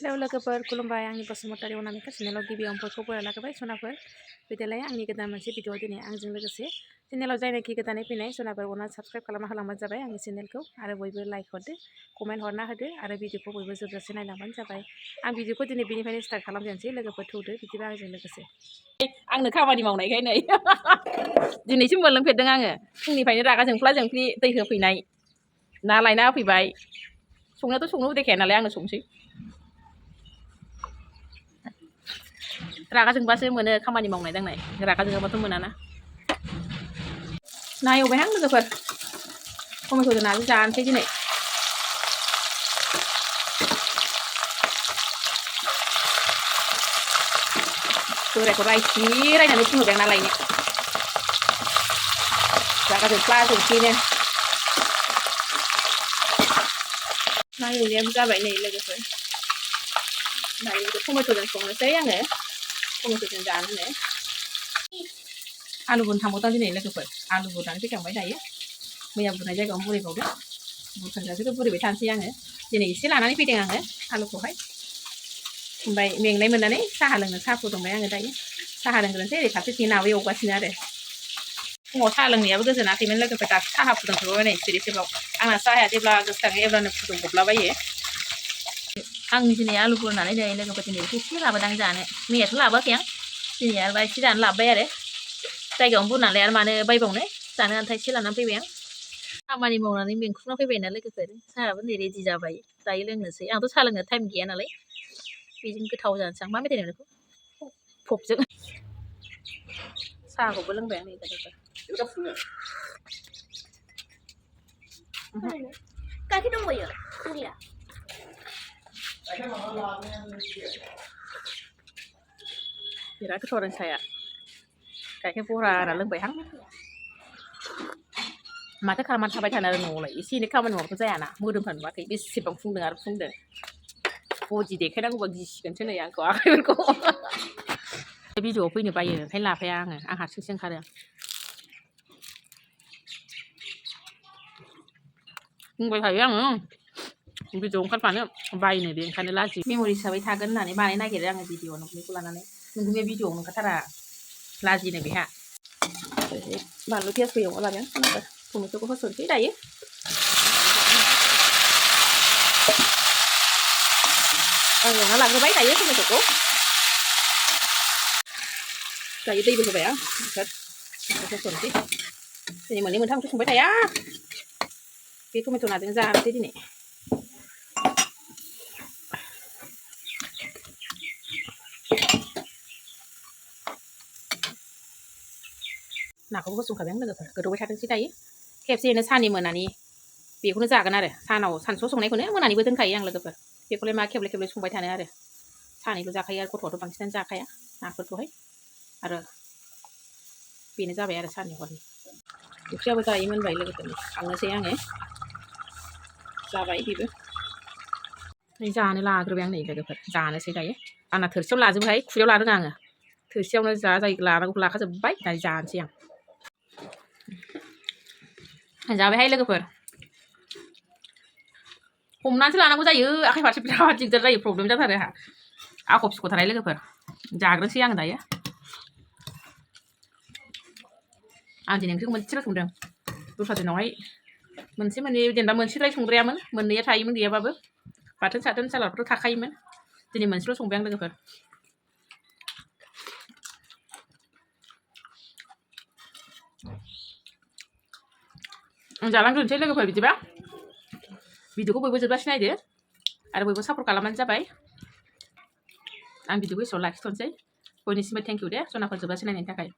hello लोगोफोर खुलुमबाय आंनि बसुमतारी अनामिका चेनेलाव गिबियाव बयखौबो बरायलायबाय सनाफोर बिदिलाय आंनि गोदान मोनसे भिडिअ दिनै आंजों लोगोसे चेनेलाव जायनाखि गोदानै फैनाय सनाफोर अननानै साबस्क्राइब खालामना होलांबानो जाबाय आंनि चेनेलखौ आरो बयबो लाइक हरदो कमेन्ट हरना होदो आरो भिडिअखौ बयबो जोबजासे नायलांबानो जाबाय आं भिडिअखौ दिनै बेनिफ्रायनो स्टार्ट खालामजेनसै लोगोफोर थौदो बिदिबा आंजों लोगोसे आंनो खामानि मावनायखाय नै दिनैसो मोनलोंफेरदों आङो फुंनिफ्रायनो रागा जोंफ्ला जोंफ्लि दै होफैनाय ना लायना होफैबाय संनायाथ' संनो उदायखाया नालाय आङो संसै रागा जोंबासो मोनो खामानि मावनाय दांनाय रागा जोङाबाथ' मोनाना ना एवबायहां लोगोफोर टमेट'जों नाजों जानोसै दिनै बोरायखौ रायनानै थिनहरबाय ना लायनो रागा जोंफ्ला जोंफ्लिनो ना एवनायाबो जाबाय नै लोगोफोर दायो टमेट'जों संनोसै आङो टमेट'जों जानोनो आलु बुरनो थांबावदों दिनै लोगोफोर आलु बुरनानै फैखांबाय दायो मैया बुरनाय जायगायावनो बुरैबावदों बुरखांजासेखौ बुरैबाय थानोसै आङो दिनै एसे लानानै फैदों आङो आलुखौहाय ओमफ्राय मेंनाय मोननानै साहा लोंनो साहा फुदुंबाय आङो दायो साहा लोंग्रोनोसै ओरै फारसेथिं नाबो एवगासिनो आरो फुङाव साहा लोंनायाबो गोजोनाखैमोन लोगोफोर दासो साहा फुदुंथ'बाय नै सिरिसेबाव आंना साहाया जेब्ला गोसोखाङो अब्लानो फुदुंब्रबलाबायो आंनि दिनै आलु बुरनानै नै लोगोफोर दिनै एसे लाबोदां जानो मैयाथ' लाबोआखै आं दिनै आरो एसे जानो लाबोबाय आरो जायगायावनो बुरनानै आरो मानो बायबावनो जानो आन्था एसे लानानै फैबाय आं खामानि मावनानै मेंख्रुना फैबायना लोगोफोर साहाबो नै रेडि जाबाय दायो लोंनोसै आंथ' साहा लोंनो टाइम गैया नालाय बेजों गोथाव जानोसै आं मा मेथाइ होनो बेखौ पपजों साहाखौबो लोंबाय आं नै लोगोफोर गाइखेर दंबायो गैया बिराद गोथाव आरो साहाया गाइखेर बरा होना लोंबायहां माथो खालामनानै थाबाय थानो आरो न'आवलाय एसे एनै खामानि मावबाथ' जायाना मोदोमफ्रा नुवाखै बेसेबां फुंदों आरो फुंदों बदि देखायनांगौबा गिसिगोनसो नै आंखौ आखाइफोरखौ भिडिअआव फैनो बायो ओंखायनो लाफाया आङो आं हारसिंसो ओंखारो बुंबाय थायो आङो भिडिअ ओंखारफानो बायनो बे ओंखायनो लाजियो मेम'रि हिसाबै थागोन होननानै बानाय नागिरो आङो भिडिअ नोंखौ लानानै नोंखौ बे भिडिअआव ओंखारथारा लाजिनो बेहा बानलु पियासबो एवना लाबाय आं टमेट'खौ होसनसै दायो आं एवना लाग्रोबाय दायो टमेट'खौ दायो दैबो होबाय आं होसनसै दिनै मोननै मोनथाम ओंख्रि संबाय थाया बे टमेट' नाजों जानोसै दिनै नाखौबो होसनखाबाय आं लोगोफोर गोदौबाय थाथोंसै दायो खेबसेयैनो साननि मोनानि बेखौनो जागोन आरो सानसुआव संनायखौनो मोनानिबो दोनखायो आं लोगोफोर बेखौलाय मा खेबले खेबले संबाय थानो आरो सानैल' जाखायो आरो गथ'आथ' बांसिनानो जाखाया नाफोरखौहाय आरो बेनो जाबाय आरो साननि हरनि ओंख्रियाबो दायो मोनबाय लोगोफोरनि खांनोसै आङो जाबाय बेबो जानो लाग्रोबाय आं नै लोगोफोर जानोसै दायो आंना थोरसियाव लाजोबोहाय खुरैयाव लानो रोङा आङो थोरसियावनो जा जाय लानांगौ लाखाजोब्बाय दायो जानोसै आं जाबायहाय लोगोफोर हमनानैसो लानांगौ जायो आखाइ फारसे बिराद दिगदार जायो प्रब्लेम जाथारो आंहा आख' फिख'थारहाय लोगोफोर जाग्रोसै आं दायो आं दिनै ओंख्रिखौ मोनसेल' संदों दस्रा दिनावहाय मोनसे मोननै जेनेबा मोनसेद्राय संद्रायामोन मोननैया थायोमोन गैयाबाबो बाथोन साथोन सालादफोर थाखायोमोन दिनै मोनसेल' संबाय आं लोगोफोर आं जालांग्रोनोसै लोगोफोर बिदिबा भिडिअखौ बयबो जोबजासे नायदो आरो बयबो सापर्ट खालामबानो जाबाय आं भिडिअखौ एसेयाव लाखिथ'नोसै बयनिसिमबो थेंक इउ दे सनाफोर जोबजासे नायनायनि थाखाय